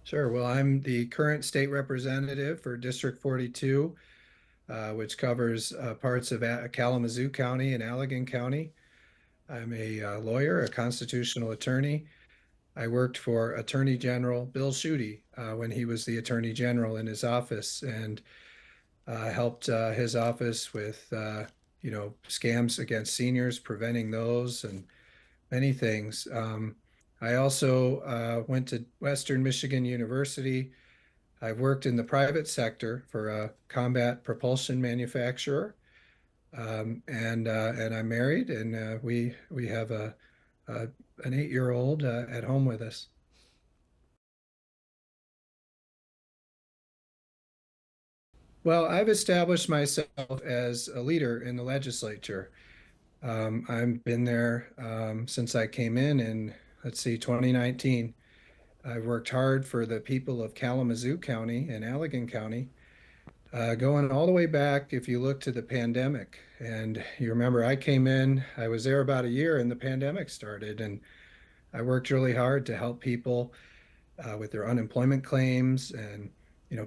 Sure. Well, I'm the current state representative for District 42, which covers parts of Kalamazoo County and Allegan County. I'm a lawyer, a constitutional attorney. I worked for Attorney General Bill Schuette when he was the Attorney General in his office and helped his office with, scams against seniors, preventing those and many things. I also went to Western Michigan University. I've worked in the private sector for a combat propulsion manufacturer, and I'm married, and we have a an 8-year-old at home with us. Well, I've established myself as a leader in the legislature. I've been there since I came in, let's see, 2019. I've worked hard for the people of Kalamazoo County and Allegan County. Going all the way back, if you look to the pandemic, and you remember I came in, I was there about a year and the pandemic started, and I worked really hard to help people with their unemployment claims and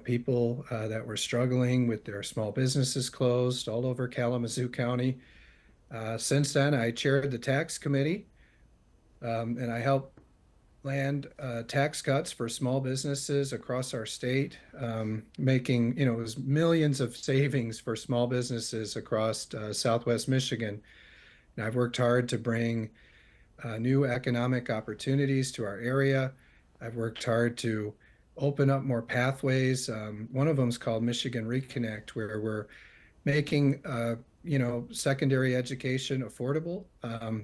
people that were struggling with their small businesses closed all over Kalamazoo County. Since then, I chaired the tax committee, and I helped land tax cuts for small businesses across our state, making, it was millions of savings for small businesses across Southwest Michigan. And I've worked hard to bring new economic opportunities to our area. I've worked hard to open up more pathways. One of them is called Michigan Reconnect, where we're making secondary education affordable,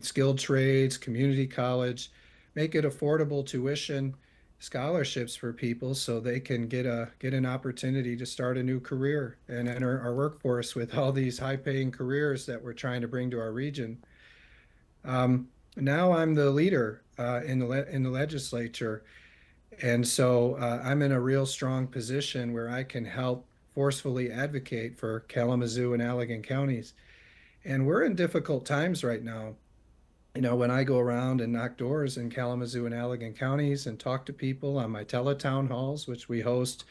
skilled trades, community college, make it affordable tuition, scholarships for people so they can get an opportunity to start a new career and enter our workforce with all these high-paying careers that we're trying to bring to our region. Now I'm the leader in the legislature, and so I'm in a real strong position where I can help forcefully advocate for Kalamazoo and Allegan counties. And we're in difficult times right now. When I go around and knock doors in Kalamazoo and Allegan counties and talk to people on my teletown halls, which we host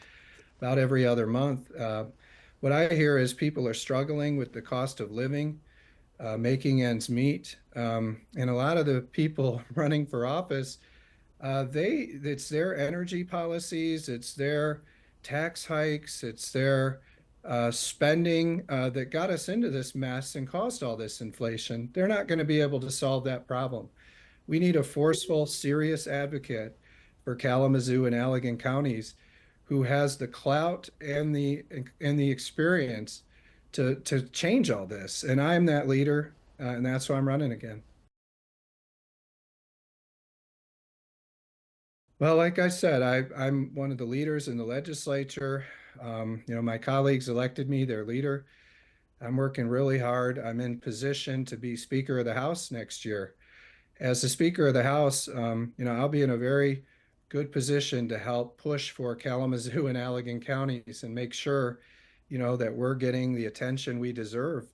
about every other month, what I hear is people are struggling with the cost of living, making ends meet. And a lot of the people running for office, it's their energy policies, it's their tax hikes, it's their spending that got us into this mess and caused all this inflation. They're not going to be able to solve that problem. We need a forceful, serious advocate for Kalamazoo and Allegan counties who has the clout and the experience to change all this. And I'm that leader, and that's why I'm running again. Well, like I said, I'm one of the leaders in the legislature. My colleagues elected me their leader. I'm working really hard. I'm in position to be Speaker of the House next year. As the Speaker of the House, I'll be in a very good position to help push for Kalamazoo and Allegan counties and make sure, that we're getting the attention we deserve.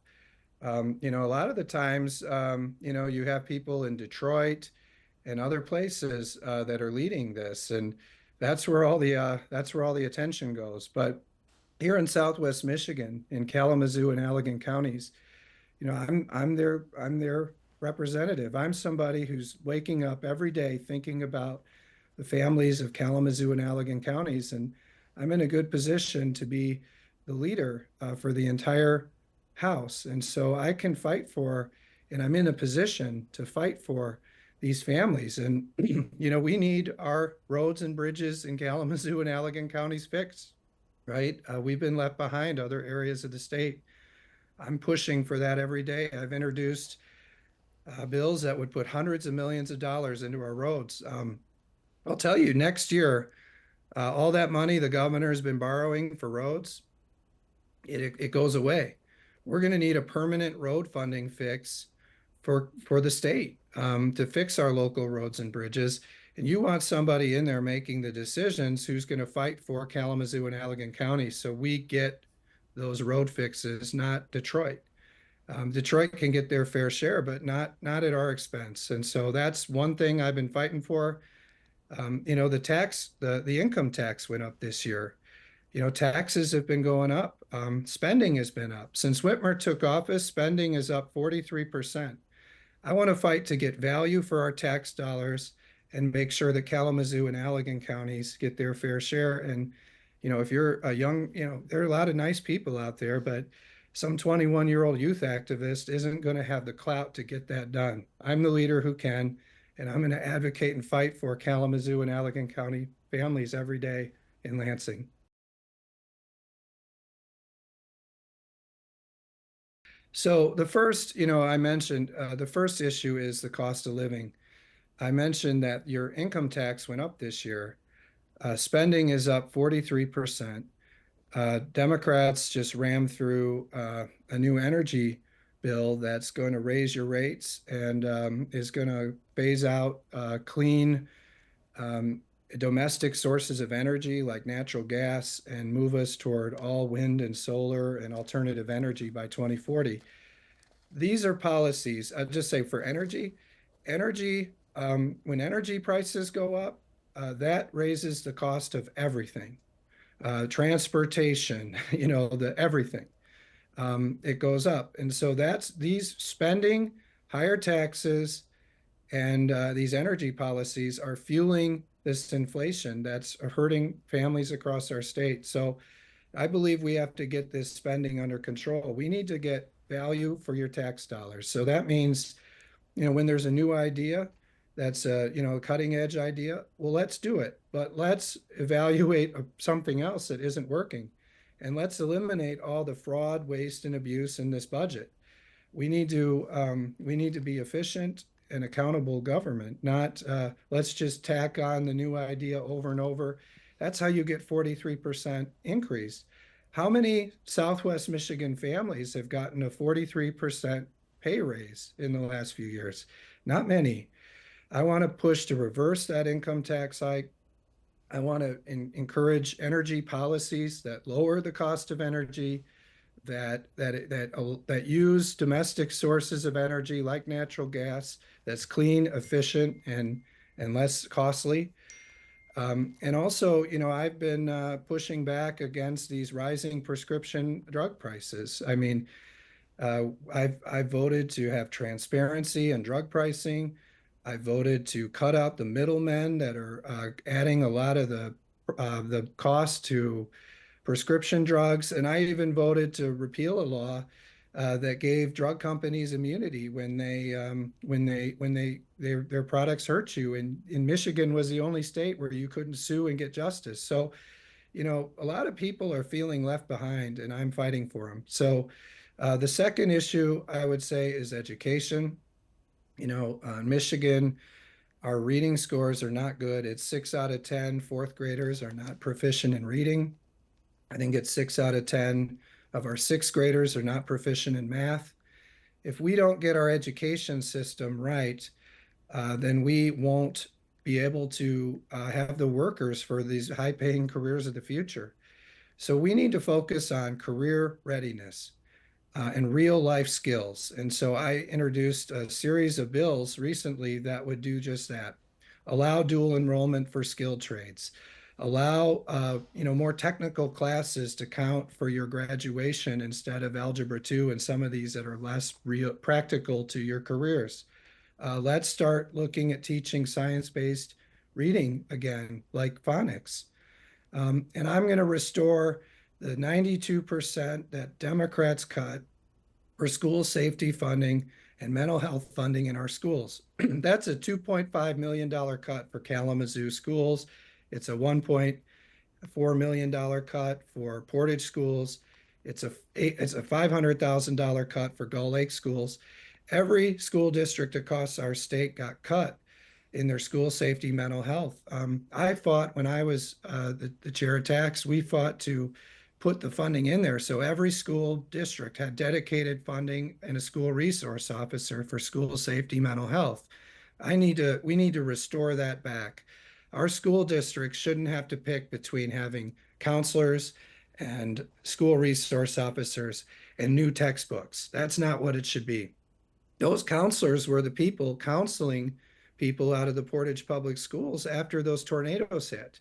A lot of the times, you have people in Detroit and other places that are leading this, and that's where all the attention goes. But here in Southwest Michigan, in Kalamazoo and Allegan counties, I'm their representative. I'm somebody who's waking up every day thinking about the families of Kalamazoo and Allegan counties, and I'm in a good position to be the leader for the entire House. And so I can fight for, and I'm in a position to fight for these families. And, we need our roads and bridges in Kalamazoo and Allegan counties fixed, right? We've been left behind other areas of the state. I'm pushing for that every day. I've introduced bills that would put hundreds of millions of dollars into our roads. I'll tell you, next year, all that money the governor has been borrowing for roads, it goes away. We're going to need a permanent road funding fix for the state to fix our local roads and bridges. And you want somebody in there making the decisions who's going to fight for Kalamazoo and Allegan County so we get those road fixes, not Detroit. Detroit can get their fair share, but not at our expense. And so that's one thing I've been fighting for. The income tax went up this year. Taxes have been going up. Spending has been up. Since Whitmer took office, spending is up 43%. I want to fight to get value for our tax dollars and make sure that Kalamazoo and Allegan counties get their fair share. And, if you're a young, there are a lot of nice people out there, but some 21-year-old youth activist isn't going to have the clout to get that done. I'm the leader who can, and I'm going to advocate and fight for Kalamazoo and Allegan County families every day in Lansing. So the first, I mentioned the first issue is the cost of living. I mentioned that your income tax went up this year. Spending is up 43%. Democrats just rammed through a new energy bill that's going to raise your rates and is going to phase out clean um, domestic sources of energy like natural gas and move us toward all wind and solar and alternative energy by 2040. These are policies, I'd just say for when energy prices go up, that raises the cost of everything. Transportation, the everything. It goes up. And so that's these spending, higher taxes, and these energy policies are fueling this inflation that's hurting families across our state. So I believe we have to get this spending under control. We need to get value for your tax dollars. So that means, when there's a new idea that's a cutting edge idea, well, let's do it. But let's evaluate something else that isn't working. And let's eliminate all the fraud, waste, and abuse in this budget. We need to be efficient and accountable government, not let's just tack on the new idea over and over. That's how you get 43% increase. How many Southwest Michigan families have gotten a 43% pay raise in the last few years? Not many. I want to push to reverse that income tax hike. I want to encourage energy policies that lower the cost of energy, that use domestic sources of energy like natural gas, that's clean, efficient, and less costly. And also, I've been pushing back against these rising prescription drug prices. I mean, I've voted to have transparency in drug pricing. I voted to cut out the middlemen that are adding a lot of the cost to prescription drugs, and I even voted to repeal a law that gave drug companies immunity when their products hurt you. And in Michigan was the only state where you couldn't sue and get justice. So, a lot of people are feeling left behind, and I'm fighting for them. So, the second issue I would say is education. In Michigan, our reading scores are not good. It's 6 out of 10 fourth graders are not proficient in reading. I think it's 6 out of 10 of our sixth graders are not proficient in math. If we don't get our education system right, then we won't be able to have the workers for these high paying careers of the future. So we need to focus on career readiness and real life skills. And so I introduced a series of bills recently that would do just that. Allow dual enrollment for skilled trades. Allow more technical classes to count for your graduation instead of Algebra 2 and some of these that are less real practical to your careers. Let's start looking at teaching science-based reading again, like phonics. And I'm going to restore the 92% that Democrats cut for school safety funding and mental health funding in our schools. That's a $2.5 million cut for Kalamazoo schools. It's a $1.4 million cut for Portage schools. It's a $500,000 cut for Gull Lake schools. Every school district across our state got cut in their school safety, mental health. I fought when I was the chair of tax, we fought to put the funding in there. So every school district had dedicated funding and a school resource officer for school safety, mental health. We need to restore that back. Our school districts shouldn't have to pick between having counselors and school resource officers and new textbooks. That's not what it should be. Those counselors were the people counseling people out of the Portage Public Schools after those tornadoes hit.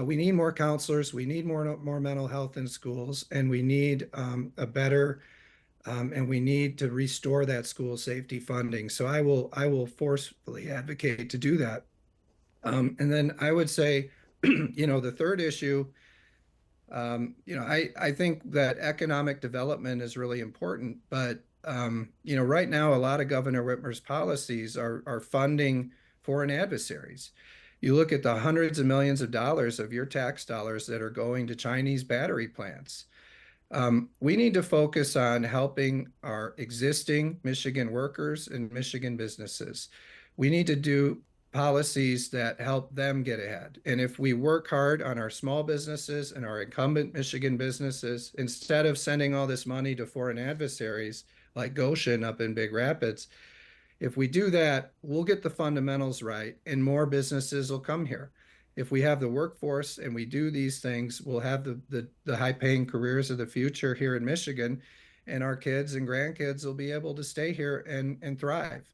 We need more counselors. We need more mental health in schools, and we need a better and we need to restore that school safety funding. So I will forcefully advocate to do that. And then I would say, the third issue, I think that economic development is really important, but right now a lot of Governor Whitmer's policies are funding foreign adversaries. You look at the hundreds of millions of dollars of your tax dollars that are going to Chinese battery plants. We need to focus on helping our existing Michigan workers and Michigan businesses. We need to do policies that help them get ahead. And if we work hard on our small businesses and our incumbent Michigan businesses, instead of sending all this money to foreign adversaries like Goshen up in Big Rapids, if we do that, we'll get the fundamentals right and more businesses will come here. If we have the workforce and we do these things, we'll have the high paying careers of the future here in Michigan, and our kids and grandkids will be able to stay here and thrive.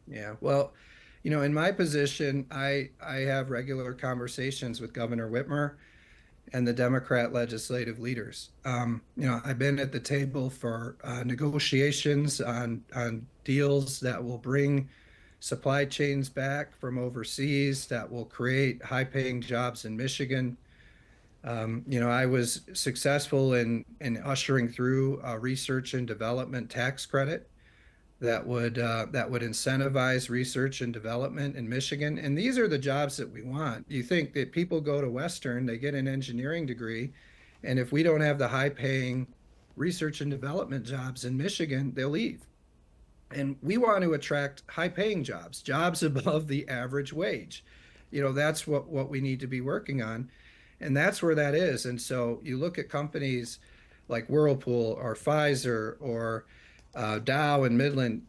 Yeah, well, in my position, I have regular conversations with Governor Whitmer and the Democrat legislative leaders. I've been at the table for negotiations on deals that will bring supply chains back from overseas, that will create high-paying jobs in Michigan. I was successful in ushering through a research and development tax credit that would incentivize research and development in Michigan. And these are the jobs that we want. You think that people go to Western, they get an engineering degree, and if we don't have the high paying research and development jobs in Michigan, they'll leave. And we want to attract high paying jobs above the average wage. That's what we need to be working on. And that's where that is. And so you look at companies like Whirlpool or Pfizer or Dow and Midland,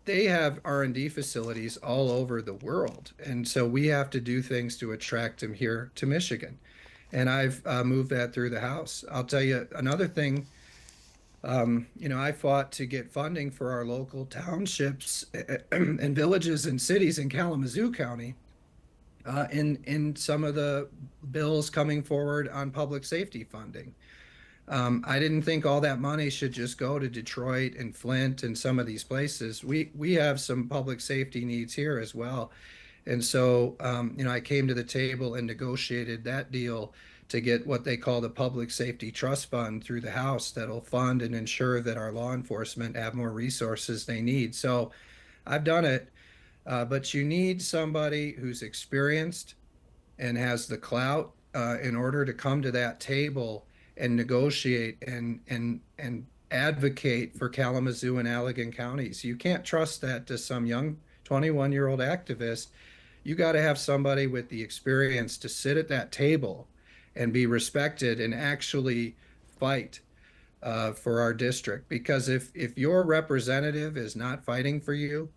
they have R&D facilities all over the world. And so we have to do things to attract them here to Michigan. And I've moved that through the House. I'll tell you another thing. I fought to get funding for our local townships and villages and cities in Kalamazoo County in some of the bills coming forward on public safety funding. I didn't think all that money should just go to Detroit and Flint and some of these places. We have some public safety needs here as well. And so, I came to the table and negotiated that deal to get what they call the Public Safety Trust Fund through the House that'll fund and ensure that our law enforcement have more resources they need. So I've done it, but you need somebody who's experienced and has the clout in order to come to that table and negotiate and advocate for Kalamazoo and Allegan counties. You can't trust that to some young 21-year-old activist. You got to have somebody with the experience to sit at that table and be respected and actually fight for our district. Because if your representative is not fighting for you,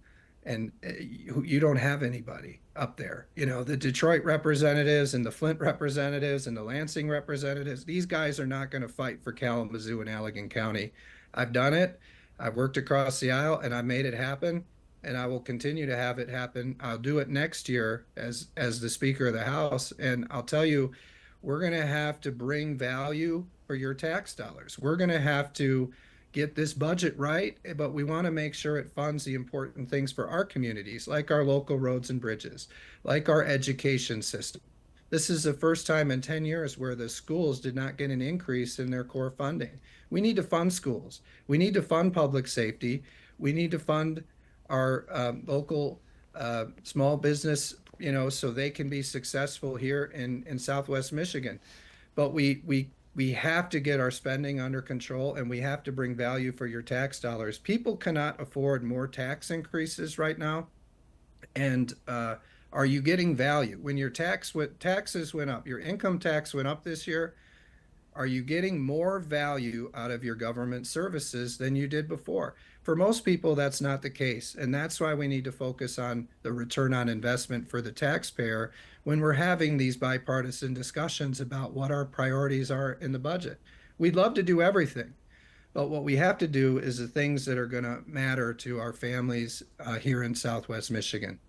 and you don't have anybody up there. The Detroit representatives and the Flint representatives and the Lansing representatives, these guys are not going to fight for Kalamazoo and Allegan County. I've done it. I've worked across the aisle and I made it happen, and I will continue to have it happen. I'll do it next year as the Speaker of the House, and I'll tell you, we're going to have to bring value for your tax dollars. We're going to have to get this budget right, but we want to make sure it funds the important things for our communities, like our local roads and bridges, like our education system. This is the first time in 10 years where the schools did not get an increase in their core funding. We need to fund schools. We need to fund public safety. We need to fund our local small business, so they can be successful here in Southwest Michigan. But we have to get our spending under control, and we have to bring value for your tax dollars. People cannot afford more tax increases right now. And are you getting value? When your taxes went up, your income tax went up this year, are you getting more value out of your government services than you did before? For most people, that's not the case. And that's why we need to focus on the return on investment for the taxpayer when we're having these bipartisan discussions about what our priorities are in the budget. We'd love to do everything, But what we have to do is the things that are going to matter to our families here in Southwest Michigan.